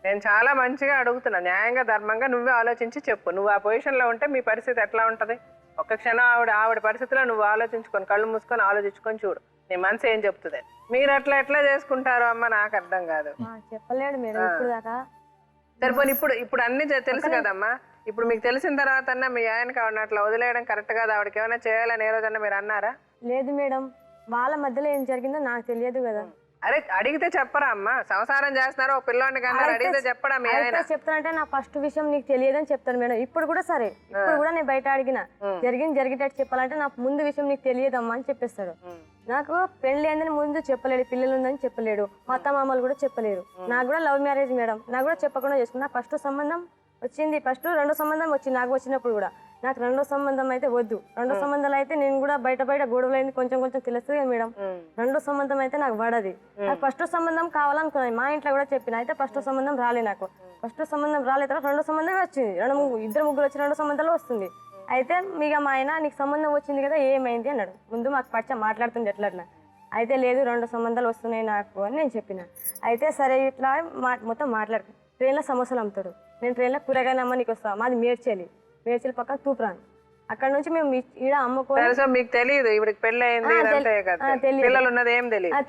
నేను చాలా మంచిగా అడుగుతున్నా, న్యాయంగా ధర్మంగా నువ్వే ఆలోచించి చెప్పు. నువ్వు ఆ పొజిషన్లో ఉంటే మీ పరిస్థితి ఎట్లా ఉంటుంది? ఒక్క క్షణం ఆవిడ పరిస్థితిలో నువ్వు ఆలోచించుకొని కళ్ళు మూసుకొని ఆలోచించుకొని చూడు నీ మనసు ఏం చెప్తుంది. మీరు ఎట్లా చేసుకుంటారో అమ్మ నాకు అర్థం కాదు. చెప్పలేడు మీరు ఇప్పుడు దాకా. సరిపోని ఇప్పుడు అన్ని తెలుసు కదమ్మా. ఇప్పుడు మీకు తెలిసిన తర్వాత మీ ఆయనకి ఆవిడ అట్లా వదిలేయడం కరెక్ట్ కాదు, ఆవిడకి ఏమైనా చేయాలని ఏ రోజన్నా మీరు అన్నారా? లేదు మేడం, వాళ్ళ మధ్యలో ఏం జరిగిందో నాకు తెలియదు కదా. అరే అడిగితే చెప్పరా అమ్మా? సంసారం చేస్తున్నారు, ఒక పిల్లోని కన్నా అడిగితే చెప్పడా? మీ ఆయన చెప్తానంటే నా ఫస్ట్ విషయం నీకు తెలియదని చెప్తాను మేడం. ఇప్పుడు కూడా సరే, ఇప్పుడు కూడా నేను బయట అడిగిన జరిగేటట్టు చెప్పాలంటే నాకు ముందు విషయం నీకు తెలియదమ్మా అని చెప్పేస్తాడు. నాకు పెళ్లి అయిందని ముందు చెప్పలేడు, పిల్లలు ఉందని చెప్పలేడు, మా అత్త మామలు కూడా చెప్పలేరు. నాకు కూడా లవ్ మ్యారేజ్ మేడం, నాకు కూడా చెప్పకుండా చేసుకున్నా. ఫస్ట్ సంబంధం వచ్చింది, ఫస్ట్ రెండో సంబంధం వచ్చింది నాకు. వచ్చినప్పుడు కూడా నాకు రెండో సంబంధం అయితే వద్దు. రెండో సంబంధాలు అయితే నేను కూడా బయట గొడవలు అయింది కొంచెం తెలుస్తుంది మేడం. రెండో సంబంధం అయితే నాకు పడది. నాకు ఫస్ట్ సంబంధం కావాలనుకున్నాను, మా ఇంట్లో కూడా చెప్పిన. అయితే ఫస్ట్ సంబంధం రాలే నాకు. ఫస్ట్ సంబంధం రాలే తర్వాత రెండో సంబంధం వచ్చింది. ఇద్దరు ముగ్గురు వచ్చి రెండో సంబంధాలు వస్తుంది. అయితే మీకు మా ఆయన నీకు సంబంధం వచ్చింది కదా ఏమైంది అన్నాడు. ముందు మాకు మాట్లాడుతుంది ఎట్లా. అయితే లేదు రెండో సంబంధాలు వస్తున్నాయి నాకు అని నేను చెప్పిన. అయితే సరే ఇట్లా మొత్తం మాట్లాడు. ట్రైన్లో సమోసాలు అమ్ముతాడు, నేను ట్రైన్లో కూరగాయలు అమ్మ నీకు వస్తాను. మాది మేడ్చేలి పక్కన తూప్రాన్. అక్కడ నుంచి మేము ఈడ అమ్ముకోవాలి. మీకు తెలియదు ఇవిడికి పెళ్లి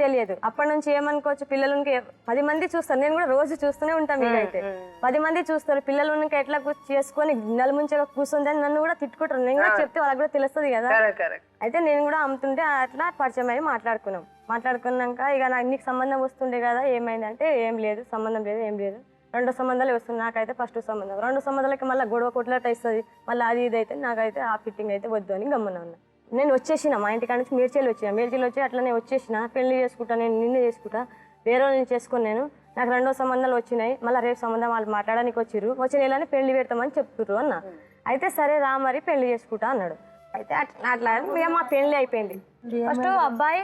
తెలియదు. అప్పటి నుంచి ఏమనుకోవచ్చు, పిల్లలకి 10 మంది చూస్తారు. నేను కూడా రోజు చూస్తూనే ఉంటాను. మీకైతే 10 మంది చూస్తారు. పిల్లలు ఎట్లా చేసుకొని నలుముంచగా కూర్చుంది అని నన్ను కూడా తిట్టుకుంటారు. నేను కూడా చెప్తే వాళ్ళకి కూడా తెలుస్తుంది కదా. అయితే నేను కూడా అమ్ముతుంటే అట్లా పరిచయం అయ్యి మాట్లాడుకున్నాక ఇక నాకు నీకు సంబంధం వస్తుండే కదా ఏమైందంటే ఏం లేదు, సంబంధం లేదు, ఏం లేదు. రెండో సంబంధాలు వస్తుంది. నాకైతే ఫస్ట్ సంబంధం. రెండో సంబంధాలకి మళ్ళీ గొడవ కొట్లాట ఇస్తుంది, మళ్ళీ అది ఇది అయితే నాకైతే ఆ ఫిట్టింగ్ అయితే వద్దు అని గమ్మున ఉన్నా. నేను వచ్చేసిన మా ఇంటికాడ నుంచి మేడ్చేలు వచ్చి అట్లనే వచ్చేసిన. పెళ్లి చేసుకుంటా, నేను నిన్నే చేసుకుంటా, వేరే నేను చేసుకుని నాకు రెండో సంబంధాలు వచ్చినాయి. మళ్ళీ రేపు సంబంధం వాళ్ళు మాట్లాడడానికి వచ్చే నెలని పెళ్లి పెడతామని చెప్తుర్రు అన్న. అయితే సరే రా మరి పెళ్లి చేసుకుంటా అన్నాడు. అయితే అట్లా ఇక మా పెళ్లి అయిపోయింది. ఫస్ట్ అబ్బాయి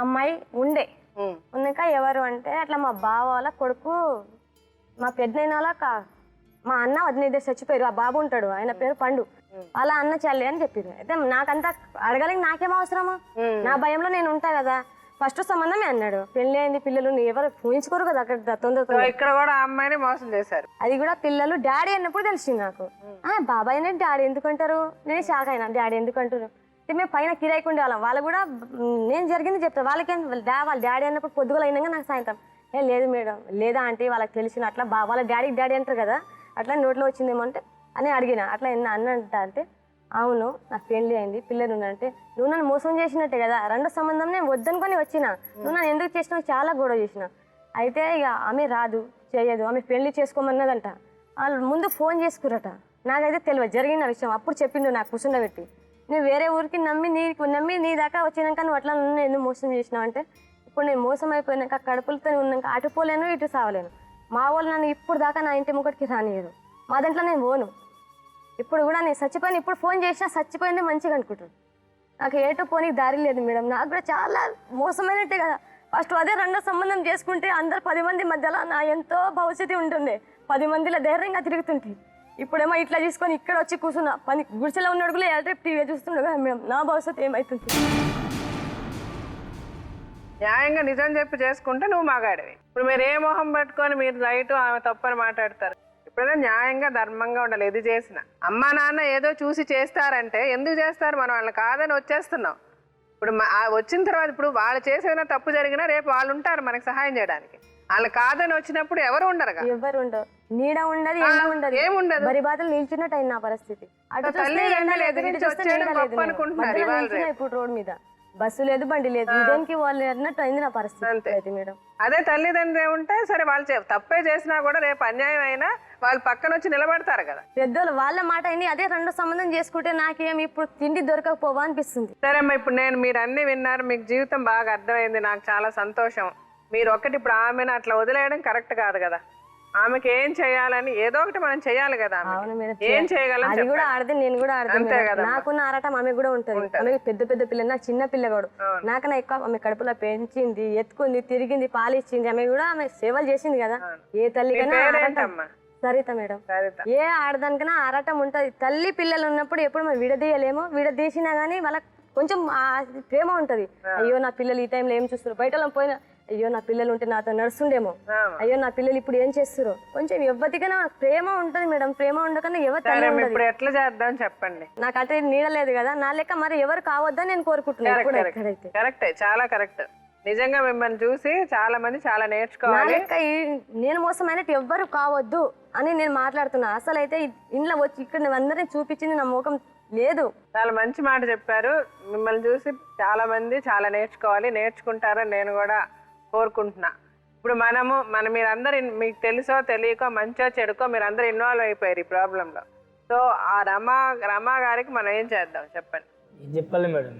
అమ్మాయి ఉన్నాక ఎవరు అంటే అట్లా మా బావ వాళ్ళ కొడుకు, మా పెద్దనైనా మా అన్న వదిన ఇద్దరు చచ్చిపోయారు. ఆ బాబు ఉంటాడు, ఆయన పేరు పండు. వాళ్ళ అన్న చల్లి అని చెప్పారు. అయితే నాకంతా అడగలేక నాకేం అవసరమా, నా భయంలో నేను ఉంటా కదా. ఫస్ట్ సంబంధమే అన్నాడు. పెళ్లి అయింది, పిల్లలు ఎవరు ఊహించుకోరు కదా అక్కడ తొందరగా. ఇక్కడ కూడా అమ్మాయిని మోసం చేశారు. అది కూడా పిల్లలు డాడీ అన్నప్పుడు తెలిసింది నాకు. బాబాయ్ అనేది డాడీ ఎందుకంటారు, నేను షాక్ అయినా. డాడీ ఎందుకంటారు? మేము పైన కిరాయికి ఉండేవాళ్ళం. వాళ్ళు కూడా నేను జరిగింది చెప్తారు. వాళ్ళకేం వాళ్ళ డాడీ అన్నప్పుడు పొద్దుగల అయినాక నాకు సాయంత్రం లేదు మేడం, లేదా ఆంటీ వాళ్ళకి తెలిసిన అట్లా వాళ్ళ డాడీ అంటారు కదా, అట్లా నోట్లో వచ్చిందేమో అంటే అని అడిగిన. అట్లా అన్నంట అంటే అవును నాకు పెళ్లి అయింది, పిల్లలు ఉన్నారంటే నువ్వు నన్ను మోసం చేసినట్టే కదా. రెండో సంబంధం నేను వద్దనుకొని వచ్చిన, నువ్వు నన్ను ఎందుకు చేసినావు, చాలా గొడవ చేసిన. అయితే ఇక ఆమె రాదు చేయదు, ఆమె పెళ్లి చేసుకోమన్నదంట. వాళ్ళు ముందు ఫోన్ చేసుకురట. నాకైతే తెలియదు జరిగిన విషయం. అప్పుడు చెప్పిండు నాకు కూర్చుండబెట్టి, నువ్వు వేరే ఊరికి నమ్మి నీ దాకా వచ్చినాక నువ్వు అట్లా నన్ను ఎందుకు మోసం చేసినావు అంటే, ఇప్పుడు నేను మోసం అయిపోయినాక కడుపులతో ఉన్నాక అటుపోలేను ఇటు సావలేను. మా వాళ్ళు నన్ను ఇప్పుడు దాకా నా ఇంటి ముక్కడికి రానియరు. మా దాంట్లో నేను పోను. ఇప్పుడు కూడా నేను చచ్చిపోయిన, ఇప్పుడు ఫోన్ చేసినా చచ్చిపోయిందే మంచిగా అనుకుంటాను. నాకు ఏటో పోనీకి దారి లేదు మేడం. నాకు కూడా చాలా మోసమైనట్టే కదా. ఫస్ట్ అదే రెండో సంబంధం చేసుకుంటే అందరు 10 మంది మధ్యలో నా ఎంతో భవిష్యత్తు ఉంటుండే, 10 మందిలో ధైర్యంగా తిరుగుతుంటే. ఇప్పుడేమో ఇట్లా తీసుకొని ఇక్కడ వచ్చి కూర్చున్నా, గుడిసెలో ఉన్నాడు కూడా ఎలక్ట్రిక్ టీవీ చూస్తుండే కదా మేడం. నా భవిష్యత్తు ఏమవుతుంది? న్యాయంగా నిజం చెప్పి చేసుకుంటే నువ్వు మగాడివి. ఇప్పుడు మీరు ఏ మొహం పట్టుకొని మీరు రైట్ ఆమె తప్పని మాట్లాడతారు? ఇప్పుడైనా న్యాయంగా ధర్మంగా ఉండాలి. ఏది చేసిన అమ్మా నాన్న ఏదో చూసి చేస్తారంటే ఎందుకు చేస్తారు? మనం వాళ్ళని కాదని వచ్చేస్తున్నాం. ఇప్పుడు వచ్చిన తర్వాత ఇప్పుడు వాళ్ళు చేసేదైనా తప్పు జరిగినా రేపు వాళ్ళు ఉంటారు మనకి సహాయం చేయడానికి. వాళ్ళు కాదని వచ్చినప్పుడు ఎవరు ఉండరు, ఎవరు ఉండరు, నీడ ఉండదు, ఎండ ఉండదు, ఏముండదు. మరి బాధలు నిల్చున్నట్టు అయింది నా పరిస్థితి. ఇప్పుడు రోడ్ మీద బస్సు లేదు, బండి లేదు, ఇదేంటి వాళ్ళు అన్నట్టు అయింది నా పరిస్థితి అయితే మేడం. అదే తల్లిదండ్రులు ఉంటే సరే వాళ్ళు తప్పే చేసినా కూడా రేపు అన్యాయం అయినా వాళ్ళు పక్కన వచ్చి నిలబడతారు కదా. పెద్దోళ్ళు వాళ్ళ మాట అయింది. అదే రెండో సంబంధం చేసుకుంటే నాకేం ఇప్పుడు తిండి దొరకకపోవా అనిపిస్తుంది. సరే అమ్మా, ఇప్పుడు మీరు అన్ని విన్నారు, మీకు జీవితం బాగా అర్థమైంది, నాకు చాలా సంతోషం. మీరు ఒకటి ఇప్పుడు ఆమెను అట్లా వదిలేయడం కరెక్ట్ కాదు కదా. ఆమెకి ఏం చేయాలని ఏదో ఒకటి మనం చేయాలి కదా. ఏం చేయగలం? అది కూడా ఆడదే, నేను కూడా ఆడదే. నాకున్న ఆరాటం ఆమె కూడా ఉంటుంది. ఆమె పెద్ద పిల్ల, నాకు చిన్న పిల్లగాడు. నాకన్నా ఎక్కువ ఆమె కడుపులో పెంచింది, ఎత్తుకుంది, తిరిగింది, పాలిచ్చింది. ఆమె కూడా ఆమె సేవలు చేసింది కదా. ఏ తల్లికైనా సరిత మేడం, ఏ ఆడదానికైనా ఆరాటం ఉంటది. తల్లి పిల్లలు ఉన్నప్పుడు ఎప్పుడు మనం విడదీయలేమో, విడదీసినా గానీ వాళ్ళకి కొంచెం ప్రేమ ఉంటది. అయ్యో నా పిల్లలు ఈ టైంలో ఏం చూస్తారు, బయట పోయినా అయ్యో నా పిల్లలు ఉంటే నాతో నడుస్తుండేమో, అయ్యో నా పిల్లలు ఇప్పుడు ఏం చేస్తారు, కొంచెం ఎవరికైనా ప్రేమ ఉంటుంది మేడం. ప్రేమ ఉండకన్నా ఎవరు తల్లి ఉండదు. ఇప్పుడు ఎట్లా చేద్దాం చెప్పండి. నాకంటే నీడలేదు కదా, నా లెక్క మరి ఎవరు కావద్దని నేను కోరుకుంటున్నాను. కరెక్టే, చాలా కరెక్ట్. నిజంగా మిమ్మల్ని చూసి చాలా మంది చాలా నా నేర్చుకోవాలి. లెక్క నేను మోసమైనట్టు ఎవ్వరు కావద్దు అని నేను మాట్లాడుతున్నా. అసలు అయితే ఇంట్లో వచ్చి ఇక్కడ అందరినీ చూపించింది నా ముఖం లేదు. చాలా మంచి మాట చెప్పారు. మిమ్మల్ని చూసి చాలా మంది చాలా నేర్చుకోవాలి, నేర్చుకుంటారని నేను కూడా కోరుకుంటున్నా. ఇప్పుడు మీరందరూ మీకు తెలుసో తెలియకో మంచో చెడుకో మీరందరూ ఇన్వాల్వ్ అయిపోయారు ఈ ప్రాబ్లంలో. సో ఆ రమా గారికి మనం ఏం చేద్దాం చెప్పండి. ఏం చెప్పాలి మేడం?